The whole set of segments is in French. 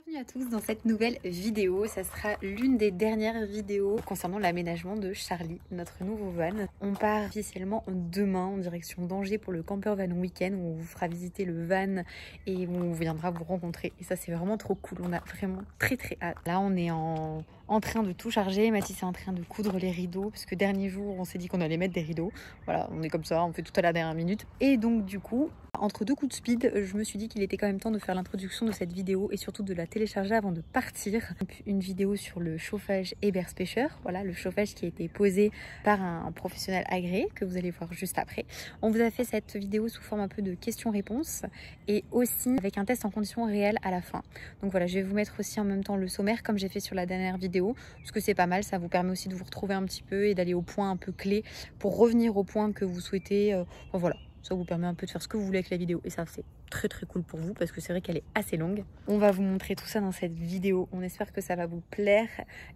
Bienvenue à tous dans cette nouvelle vidéo. Ça sera l'une des dernières vidéos concernant l'aménagement de Charlie, notre nouveau van. On part officiellement demain en direction d'Angers pour le Camper Van Weekend où on vous fera visiter le van et où on viendra vous rencontrer. Et ça, c'est vraiment trop cool. On a vraiment très hâte. Là, on est en train de tout charger. Mathis est en train de coudre les rideaux parce que dernier jour, on s'est dit qu'on allait mettre des rideaux. Voilà, on est comme ça, on fait tout à la dernière minute. Et donc, du coup, entre deux coups de speed, je me suis dit qu'il était quand même temps de faire l'introduction de cette vidéo et surtout de la télécharger avant de partir. Une vidéo sur le chauffage Eberspecher, voilà, le chauffage qui a été posé par un professionnel agréé que vous allez voir juste après. On vous a fait cette vidéo sous forme un peu de questions-réponses et aussi avec un test en conditions réelles à la fin. Donc voilà, je vais vous mettre aussi en même temps le sommaire comme j'ai fait sur la dernière vidéo parce que c'est pas mal, ça vous permet aussi de vous retrouver un petit peu et d'aller au point un peu clé pour revenir au point que vous souhaitez. Enfin, voilà. Ça vous permet un peu de faire ce que vous voulez avec la vidéo et ça c'est très cool pour vous parce que c'est vrai qu'elle est assez longue. On va vous montrer tout ça dans cette vidéo, on espère que ça va vous plaire.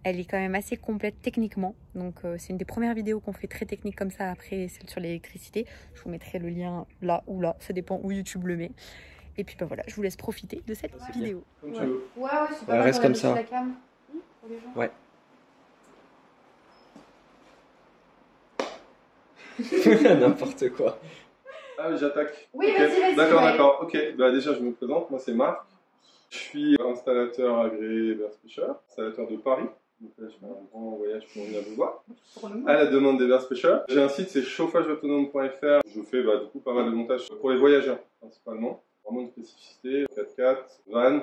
Elle est quand même assez complète techniquement, donc c'est une des premières vidéos qu'on fait très technique comme ça après celle sur l'électricité. Je vous mettrai le lien là ou là, ça dépend où YouTube le met. Et puis bah voilà, je vous laisse profiter de cette vidéo. Comme tu veux. Ouais, c'est pas mal, reste comme ça. La cam pour les gens. Ouais. N'importe quoi. Ah oui, j'attaque. Oui, okay. vas-y. D'accord. Ok, bah, déjà je me présente, moi c'est Marc. Je suis installateur agréé Eberspecher, installateur de Paris. Donc là, je fais un grand voyage pour venir vous voir. À la demande d'Eberspecher. J'ai un site, c'est chauffageautonome.fr. Je fais du coup pas mal de montage pour les voyageurs principalement. Vraiment une spécificité, 4x4, van, un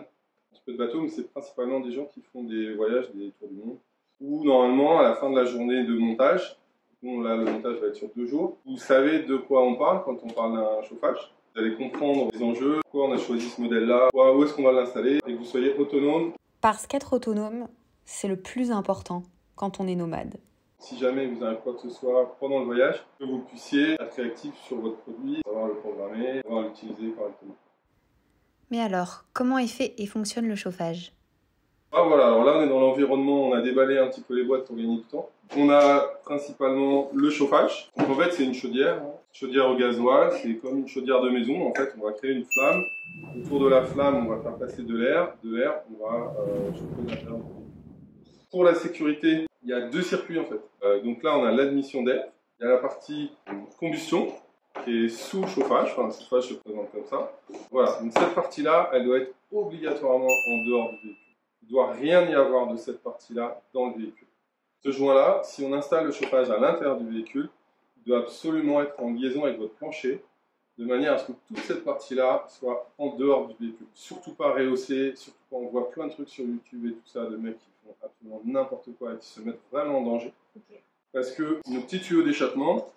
petit peu de bateau, mais c'est principalement des gens qui font des voyages, des tours du monde. Ou normalement, à la fin de la journée de montage, là, le montage va être sur 2 jours. Vous savez de quoi on parle quand on parle d'un chauffage. Vous allez comprendre les enjeux, pourquoi on a choisi ce modèle-là, où est-ce qu'on va l'installer, et que vous soyez autonome. Parce qu'être autonome, c'est le plus important quand on est nomade. Si jamais vous avez quoi que ce soit pendant le voyage, que vous puissiez être réactif sur votre produit, savoir le programmer, savoir l'utiliser correctement. Mais alors, comment est fait et fonctionne le chauffage ? Voilà, alors là on est dans l'environnement, on a déballé un petit peu les boîtes pour gagner du temps. On a principalement le chauffage. Donc en fait c'est une chaudière au gasoil, c'est comme une chaudière de maison. En fait on va créer une flamme, autour de la flamme on va faire passer de l'air, on va chauffer l'intérieur. Pour la sécurité, il y a 2 circuits en fait. Donc là on a l'admission d'air, il y a la partie combustion qui est sous chauffage, enfin le chauffage se présente comme ça. Voilà, donc cette partie-là elle doit être obligatoirement en dehors du véhicule. Il ne doit rien y avoir de cette partie-là dans le véhicule. Ce joint-là, si on installe le chauffage à l'intérieur du véhicule, il doit absolument être en liaison avec votre plancher, de manière à ce que toute cette partie-là soit en dehors du véhicule. Surtout pas rehaussé, surtout quand on voit plein de trucs sur YouTube et tout ça, de mecs qui font absolument n'importe quoi et qui se mettent vraiment en danger. Okay. Parce que nos petits tuyaux d'échappement,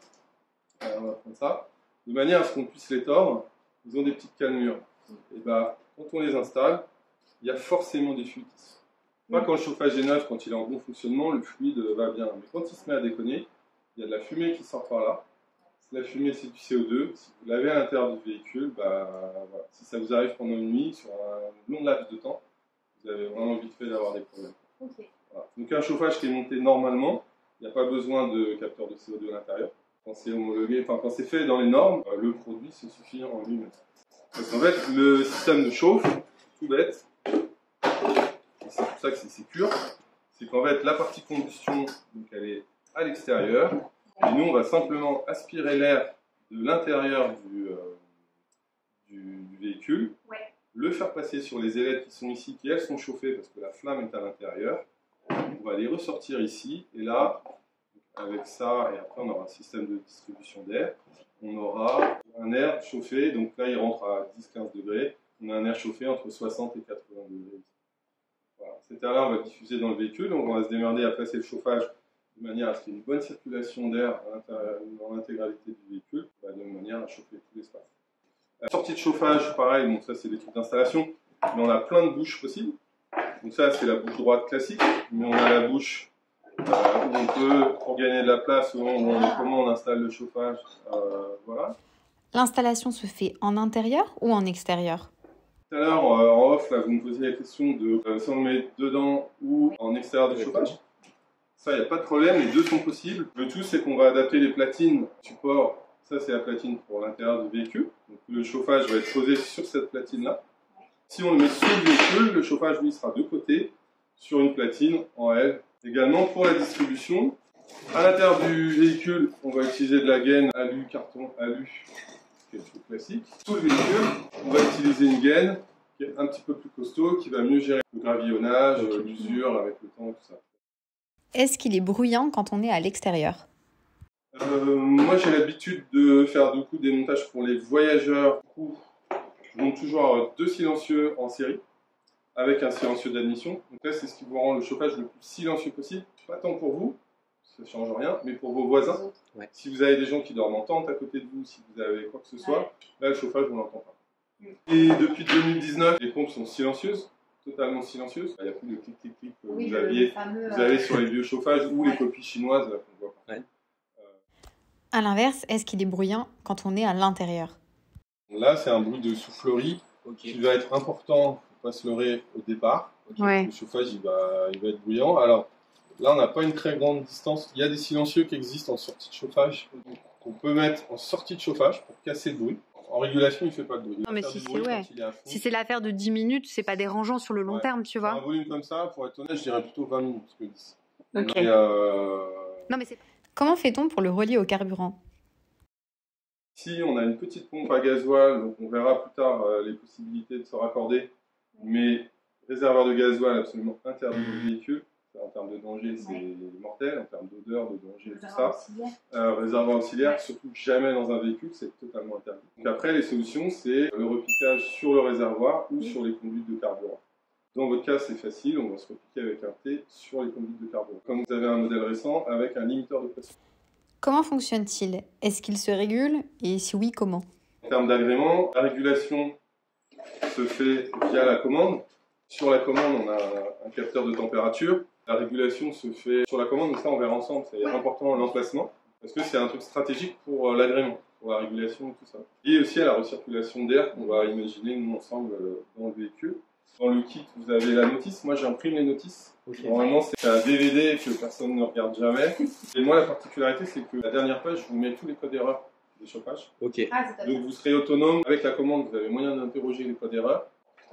on va prendre ça, de manière à ce qu'on puisse les tordre, ils ont des petites cannelures. Et quand on les installe, il y a forcément des fuites. Pas quand le chauffage est neuf, quand il est en bon fonctionnement, le fluide va bien. Mais quand il se met à déconner, il y a de la fumée qui sort par là. La fumée, c'est du CO2. Si vous l'avez à l'intérieur du véhicule, voilà. Si ça vous arrive pendant une nuit, sur un long laps de temps, vous avez vraiment vite fait d'avoir des problèmes. Okay. Voilà. Donc un chauffage qui est monté normalement, il n'y a pas besoin de capteur de CO2 à l'intérieur. Quand c'est homologué, quand c'est fait dans les normes, le produit se suffit en lui-même. Parce qu'en fait, le système de chauffe, tout bête, c'est pour ça que c'est sécure, c'est qu'en fait la partie combustion, donc elle est à l'extérieur, et nous on va simplement aspirer l'air de l'intérieur du véhicule, le faire passer sur les ailettes qui sont ici, qui elles sont chauffées parce que la flamme est à l'intérieur, on va les ressortir ici, et là, avec ça, et après on aura un système de distribution d'air, on aura un air chauffé, donc là il rentre à 10-15 degrés, on a un air chauffé entre 60 et 80 degrés. Voilà. Cet air-là, on va le diffuser dans le véhicule, donc on va se démerder à placer le chauffage de manière à ce qu'il y ait une bonne circulation d'air dans l'intégralité du véhicule, de manière à chauffer tout l'espace. La sortie de chauffage, pareil, donc ça c'est des trucs d'installation, mais on a plein de bouches possibles. Donc ça c'est la bouche droite classique, mais on a la bouche où on peut, pour gagner de la place, comment on installe le chauffage, voilà. L'installation se fait en intérieur ou en extérieur ? Tout à l'heure, en off, là, vous me posiez la question de si on le met dedans ou en extérieur du chauffage. Ça, il n'y a pas de problème, les deux sont possibles. Le tout, c'est qu'on va adapter les platines support. Ça, c'est la platine pour l'intérieur du véhicule. Donc, le chauffage va être posé sur cette platine-là. Si on le met sous le véhicule, le chauffage lui sera de côté, sur une platine en L. Également pour la distribution, à l'intérieur du véhicule, on va utiliser de la gaine alu, carton alu, qui est le truc classique. Sous le véhicule, on va utiliser une gaine qui est un petit peu plus costaud, qui va mieux gérer le gravillonnage, l'usure avec le temps, tout ça. Est-ce qu'il est bruyant quand on est à l'extérieur? Moi, j'ai l'habitude de faire du coup des montages pour les voyageurs. Du coup, je monte toujours 2 silencieux en série, avec un silencieux d'admission. Donc là, c'est ce qui vous rend le chauffage le plus silencieux possible. Pas tant pour vous, ça ne change rien, mais pour vos voisins. Ouais. Si vous avez des gens qui dorment en tente à côté de vous, si vous avez quoi que ce soit, là, le chauffage, on l'entend pas. Et depuis 2019, les pompes sont silencieuses, totalement silencieuses. Il n'y a plus de clic-clic-clic que vous avez sur les vieux chauffages ou les copies chinoises là, qu'on voit pas. Ouais. À l'inverse, est-ce qu'il est bruyant quand on est à l'intérieur? Là, c'est un bruit de soufflerie qui va être important, faut pas se leurrer au départ. Ouais. Le chauffage, il va être bruyant. Alors là, on n'a pas une très grande distance. Il y a des silencieux qui existent en sortie de chauffage, qu'on peut mettre en sortie de chauffage pour casser le bruit. En régulation, il ne fait pas de bruit. Non, mais si c'est l'affaire de 10 minutes, c'est pas dérangeant sur le long terme, tu vois. Un volume comme ça, pour être honnête, je dirais plutôt 20 minutes que 10. Ok. Et Non, mais comment fait-on pour le relier au carburant? si on a une petite pompe à gasoil, donc on verra plus tard les possibilités de se raccorder, mais réservoir de gasoil absolument interdit au véhicule. En termes de danger, c'est mortel. En termes d'odeur, de danger, tout ça. Réservoir auxiliaire, surtout jamais dans un véhicule, c'est totalement interdit. Donc après, les solutions, c'est le repiquage sur le réservoir ou sur les conduites de carburant. Dans votre cas, c'est facile, on va se repiquer avec un T sur les conduites de carburant. Comme vous avez un modèle récent, avec un limiteur de pression. Comment fonctionne-t-il? Est-ce qu'il se régule? Et si oui, comment? En termes d'agrément, la régulation se fait via la commande. Sur la commande, on a un capteur de température. La régulation se fait sur la commande, donc ça on verra ensemble, c'est important l'emplacement, parce que c'est un truc stratégique pour l'agrément, pour la régulation et tout ça. Et aussi à la recirculation d'air qu'on va imaginer nous ensemble dans le véhicule. Dans le kit, vous avez la notice. Moi j'imprime les notices. Normalement c'est un DVD que personne ne regarde jamais. Et moi la particularité c'est que la dernière page, je vous mets tous les codes d'erreur de chauffage. Ok. Donc vous serez autonome. Avec la commande, vous avez moyen d'interroger les codes d'erreur.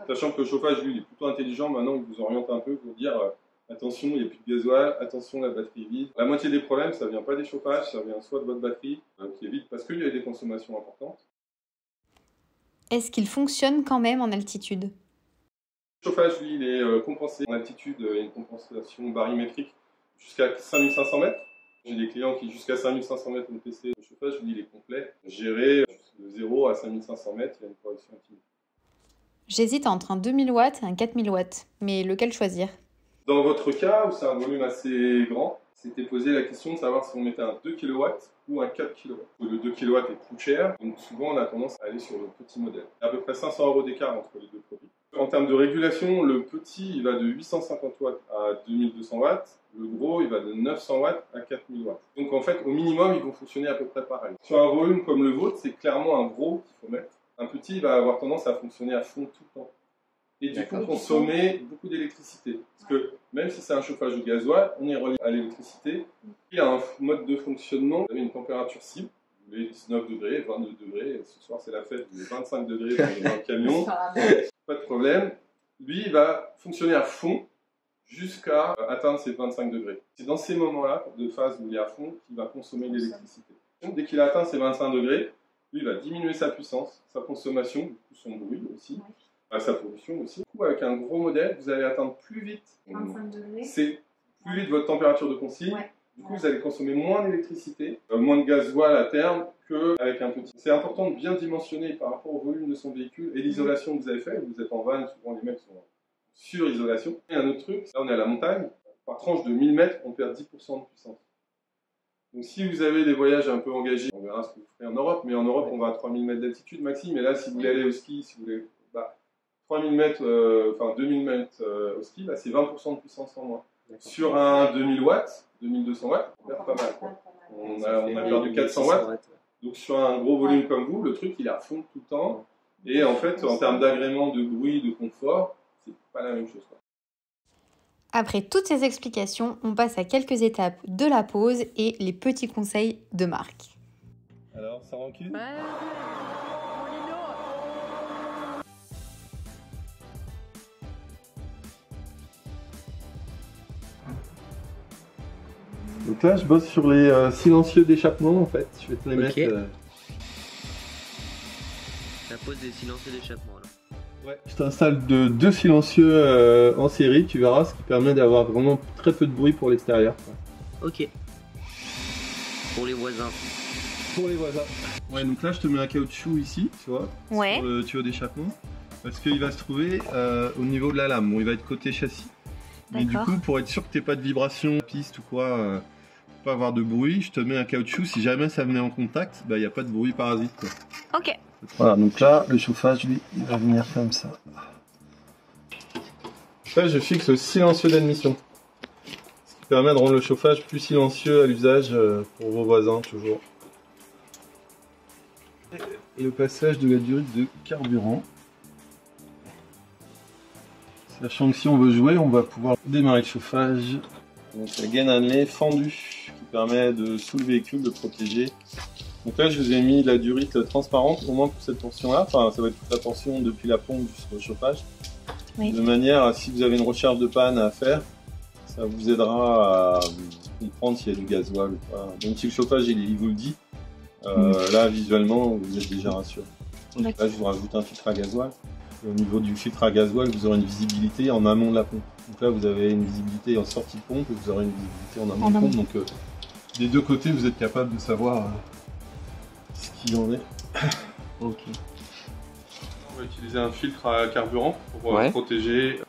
Sachant que le chauffage, lui, il est plutôt intelligent. Maintenant, il vous oriente un peu pour dire attention, il n'y a plus de gasoil, attention, la batterie est vide. La moitié des problèmes, ça vient pas des chauffages, ça vient soit de votre batterie, qui est vide parce qu'il y a des consommations importantes. Est-ce qu'il fonctionne quand même en altitude? Le chauffage, lui, il est compensé en altitude. Il y a une compensation barymétrique jusqu'à 5500 mètres. J'ai des clients qui, jusqu'à 5500 mètres, ont testé le chauffage. Lui, il est complet. Géré de 0 à 5500 mètres, il y a une correction infinie. J'hésite entre un 2000 watts et un 4000 watts, mais lequel choisir? Dans votre cas, où c'est un volume assez grand, c'était posé la question de savoir si on mettait un 2 kW ou un 4 kW. Le 2 kW est plus cher, donc souvent on a tendance à aller sur le petit modèle. Il y a à peu près 500 € d'écart entre les deux produits. En termes de régulation, le petit il va de 850 watts à 2200 watts, le gros il va de 900 watts à 4000 watts. Donc en fait, au minimum, ils vont fonctionner à peu près pareil. Sur un volume comme le vôtre, c'est clairement un gros qu'il faut mettre. Un petit va avoir tendance à fonctionner à fond tout le temps. Et du coup, consommer beaucoup d'électricité. Parce que même si c'est un chauffage au gasoil, on est relié à l'électricité. Il y a un mode de fonctionnement. Vous avez une température cible. Vous voulez 19 degrés, 22 degrés. Ce soir, c'est la fête, vous voulez 25 degrés dans le camion. Pas de problème. Lui, il va fonctionner à fond jusqu'à atteindre ses 25 degrés. C'est dans ces moments-là, de phase où il est à fond, qu'il va consommer l'électricité. Donc, dès qu'il a atteint ses 25 degrés, lui, il va diminuer sa puissance, sa consommation, du coup son bruit aussi, sa pollution aussi. Du coup, avec un gros modèle, vous allez atteindre plus vite, 25 degrés. C'est plus vite votre température de consigne. Du coup, vous allez consommer moins d'électricité, moins de gasoil à terme qu'avec un petit. C'est important de bien dimensionner par rapport au volume de son véhicule et l'isolation que vous avez fait. Vous êtes en van, souvent les mecs sont sur isolation. Et un autre truc, là on est à la montagne, par tranche de 1000 mètres, on perd 10% de puissance. Donc si vous avez des voyages un peu engagés, on verra ce que vous ferez en Europe, mais en Europe on va à 3000 mètres d'altitude maxi, mais là si vous voulez aller au ski, si vous voulez 3000 mètres, 2000 mètres au ski, là c'est 20% de puissance en moins. Sur un 2000 watts, 2200 watts, on perd pas mal. Quoi. On a perdu 400 watts, donc sur un gros volume comme vous, le truc il est à fond tout le temps, et en fait en termes d'agrément, de bruit, de confort, c'est pas la même chose. Quoi. Après toutes ces explications, on passe à quelques étapes de la pause et les petits conseils de Marc. Alors, ça rancune ? Donc là, je bosse sur les silencieux d'échappement en fait. Je vais te les mettre. La pose des silencieux d'échappement là. Ouais. Je t'installe deux silencieux en série, tu verras, ce qui permet d'avoir vraiment très peu de bruit pour l'extérieur. Ok. Pour les voisins. Pour les voisins. Ouais, donc là, je te mets un caoutchouc ici, tu vois, ouais. sur le tuyau d'échappement, parce qu'il va se trouver au niveau de la lame. Bon, il va être côté châssis. Mais du coup, pour être sûr que tu n'aies pas de vibration, piste ou quoi, pas avoir de bruit, je te mets un caoutchouc. Si jamais ça venait en contact, il n'y a pas de bruit parasite, quoi. Ok. Voilà, donc là, le chauffage, lui, il va venir comme ça. Là, je fixe le silencieux d'admission. Ce qui permet de rendre le chauffage plus silencieux à l'usage pour vos voisins, toujours. Et le passage de la durite de carburant. Sachant que si on veut jouer, on va pouvoir démarrer le chauffage. Donc la gaine à nez fendue, qui permet de sous le véhicule, de protéger. Donc là, je vous ai mis la durite transparente, au moins pour cette portion-là. Enfin, ça va être toute la portion depuis la pompe jusqu'au chauffage. Oui. De manière à, si vous avez une recharge de panne à faire, ça vous aidera à comprendre s'il y a du gasoil ou pas. Donc si le chauffage, il vous le dit, là, visuellement, vous êtes déjà rassuré. Là, je vous rajoute un filtre à gasoil. Et au niveau du filtre à gasoil, vous aurez une visibilité en amont de la pompe. Donc là, vous avez une visibilité en sortie de pompe et vous aurez une visibilité en amont de pompe. Donc des deux côtés, vous êtes capable de savoir ce qu'il en est. Ok. On va utiliser un filtre à carburant pour protéger.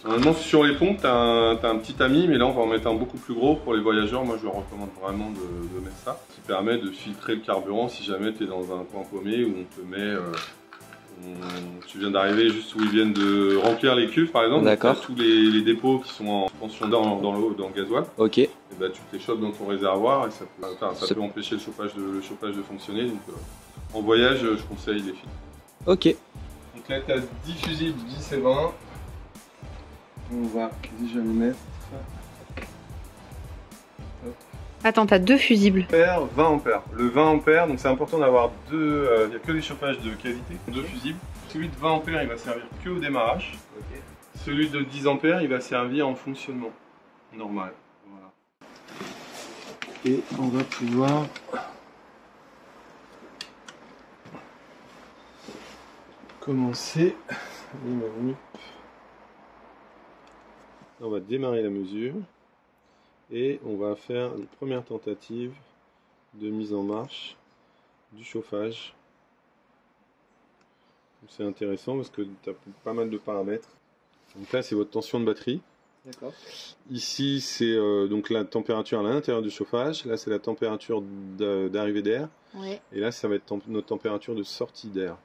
Normalement, sur les pompes, tu as un petit tamis, mais là, on va en mettre un beaucoup plus gros pour les voyageurs. Moi, je leur recommande vraiment de mettre ça. Ça permet de filtrer le carburant si jamais tu es dans un coin paumé où on te met. Tu viens d'arriver juste où ils viennent de remplir les cuves, par exemple. D'accord. Tous les dépôts qui sont en tension dans l'eau, dans le gasoil. Ok. Et bah, tu te les chopes dans ton réservoir et ça peut empêcher le chauffage de fonctionner. Donc, en voyage, je conseille les filtres. Ok. Donc là, tu as 10 fusibles, 10 et 20. On va déjà les mettre. Attends, t'as deux fusibles. 20 ampères. Le 20 ampères, donc c'est important d'avoir deux. Il n'y a que des chauffages de qualité, deux fusibles. Celui de 20 ampères, il va servir que au démarrage. Celui de 10 ampères, il va servir en fonctionnement normal. Voilà. Et on va pouvoir commencer. On va démarrer la mesure. Et on va faire une première tentative de mise en marche du chauffage. C'est intéressant parce que tu as pas mal de paramètres. Donc là, c'est votre tension de batterie. D'accord. Ici, c'est donc la température à l'intérieur du chauffage. Là, c'est la température d'arrivée d'air. Ouais. Et là, ça va être notre température de sortie d'air.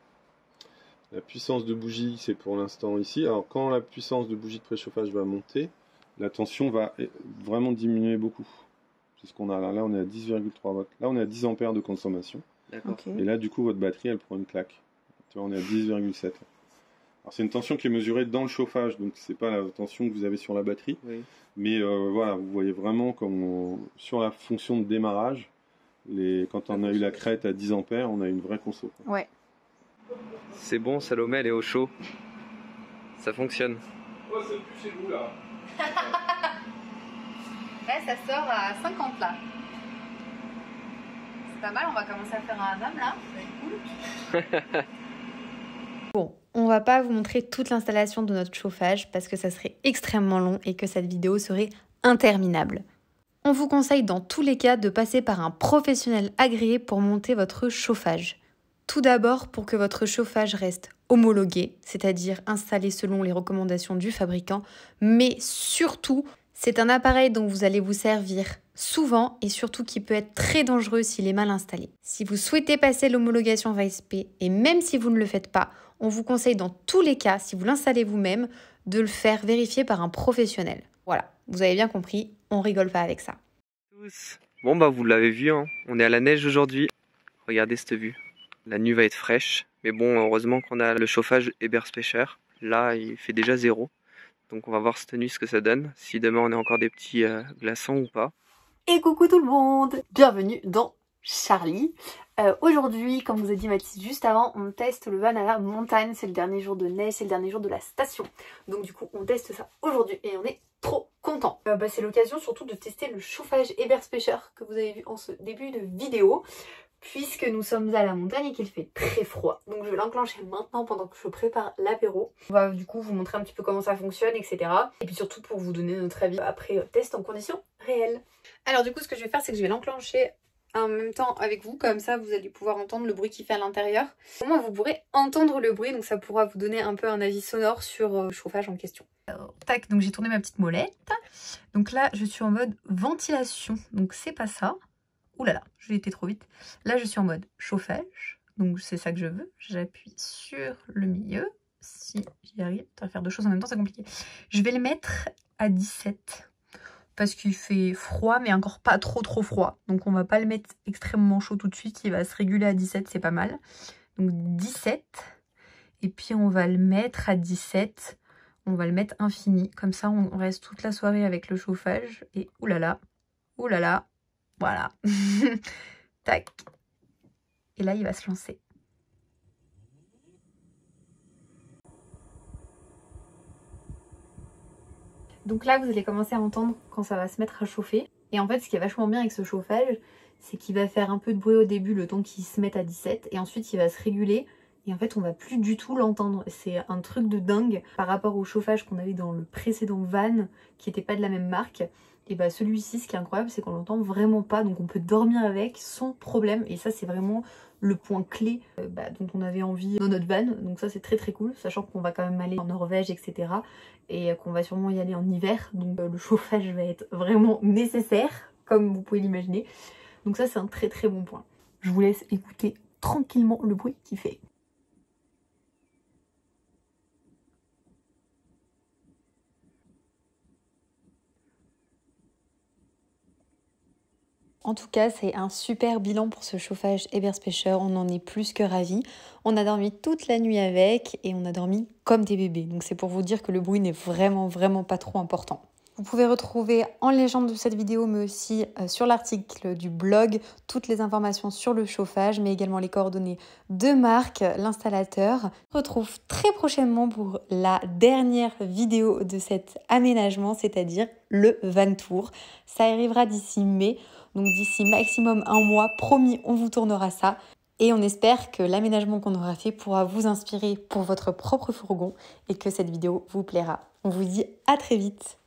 La puissance de bougie, c'est pour l'instant ici. Alors, quand la puissance de bougie de préchauffage va monter, la tension va vraiment diminuer beaucoup. C'est ce qu'on a là. Là, on est à 10,3 watts. Là, on est à 10 ampères de consommation. D'accord. Okay. Et là, du coup, votre batterie, elle prend une claque. Tu vois, on est à 10,7. Alors, c'est une tension qui est mesurée dans le chauffage, donc c'est pas la tension que vous avez sur la batterie. Oui. Mais voilà, vous voyez vraiment comme sur la fonction de démarrage, quand on a eu la crête à 10 ampères, on a une vraie conso. Ouais. C'est bon, Salomé, elle est au chaud. Ça fonctionne. Oh, ça pue chez vous là. Là, ça sort à 50 là. C'est pas mal, on va commencer à faire un hammam là. Ça va être cool. Bon, on va pas vous montrer toute l'installation de notre chauffage parce que ça serait extrêmement long et que cette vidéo serait interminable. On vous conseille dans tous les cas de passer par un professionnel agréé pour monter votre chauffage. Tout d'abord pour que votre chauffage reste homologué, c'est-à-dire installé selon les recommandations du fabricant, mais surtout, c'est un appareil dont vous allez vous servir souvent et surtout qui peut être très dangereux s'il est mal installé. Si vous souhaitez passer l'homologation VASP et même si vous ne le faites pas, on vous conseille dans tous les cas, si vous l'installez vous-même, de le faire vérifier par un professionnel. Voilà, vous avez bien compris, on rigole pas avec ça. Bon bah vous l'avez vu, hein. On est à la neige aujourd'hui. Regardez cette vue. La nuit va être fraîche, mais bon, heureusement qu'on a le chauffage Eberspecher. Là, il fait déjà 0. Donc on va voir cette nuit ce que ça donne, si demain on a encore des petits glaçons ou pas. Et coucou tout le monde, bienvenue dans Charlie. Aujourd'hui, comme vous a dit Mathis juste avant, on teste le van à la montagne. C'est le dernier jour de neige, c'est le dernier jour de la station. Donc du coup, on teste ça aujourd'hui et on est trop contents. content. C'est l'occasion surtout de tester le chauffage Eberspecher que vous avez vu en ce début de vidéo, puisque nous sommes à la montagne et qu'il fait très froid. Donc je vais l'enclencher maintenant pendant que je prépare l'apéro. On va du coup vous montrer un petit peu comment ça fonctionne, etc. Et puis surtout pour vous donner notre avis après test en conditions réelles. Alors du coup ce que je vais faire, c'est que je vais l'enclencher en même temps avec vous, comme ça vous allez pouvoir entendre le bruit qu'il fait à l'intérieur. Au moins vous pourrez entendre le bruit, donc ça pourra vous donner un peu un avis sonore sur le chauffage en question. Alors, tac, donc j'ai tourné ma petite molette. Donc là je suis en mode ventilation, donc c'est pas ça. Ouh là là, j'ai été trop vite. Là, je suis en mode chauffage. Donc, c'est ça que je veux. J'appuie sur le milieu. Si j'y arrive, à faire deux choses en même temps, c'est compliqué. Je vais le mettre à 17. Parce qu'il fait froid, mais encore pas trop froid. Donc, on va pas le mettre extrêmement chaud tout de suite. Il va se réguler à 17, c'est pas mal. Donc, 17. Et puis, on va le mettre à 17. On va le mettre infini. Comme ça, on reste toute la soirée avec le chauffage. Et oulala, oulala. Voilà. Tac. Et là, il va se lancer. Donc là, vous allez commencer à entendre quand ça va se mettre à chauffer. Et en fait, ce qui est vachement bien avec ce chauffage, c'est qu'il va faire un peu de bruit au début, le temps qu'il se mette à 17. Et ensuite, il va se réguler. Et en fait, on va plus du tout l'entendre. C'est un truc de dingue par rapport au chauffage qu'on avait dans le précédent van, qui n'était pas de la même marque. Et bah celui-ci, ce qui est incroyable, c'est qu'on l'entend vraiment pas, donc on peut dormir avec sans problème. Et ça, c'est vraiment le point clé dont on avait envie dans notre van. Donc ça, c'est très cool, sachant qu'on va quand même aller en Norvège, etc. Et qu'on va sûrement y aller en hiver. Donc le chauffage va être vraiment nécessaire, comme vous pouvez l'imaginer. Donc ça, c'est un très bon point. Je vous laisse écouter tranquillement le bruit qu'il fait. En tout cas, c'est un super bilan pour ce chauffage Eberspecher, on en est plus que ravis. On a dormi toute la nuit avec et on a dormi comme des bébés. Donc c'est pour vous dire que le bruit n'est vraiment pas trop important. Vous pouvez retrouver en légende de cette vidéo, mais aussi sur l'article du blog, toutes les informations sur le chauffage, mais également les coordonnées de Marc, l'installateur. On se retrouve très prochainement pour la dernière vidéo de cet aménagement, c'est-à-dire le van tour. Ça arrivera d'ici mai. Donc d'ici maximum un mois, promis, on vous tournera ça. Et on espère que l'aménagement qu'on aura fait pourra vous inspirer pour votre propre fourgon et que cette vidéo vous plaira. On vous dit à très vite.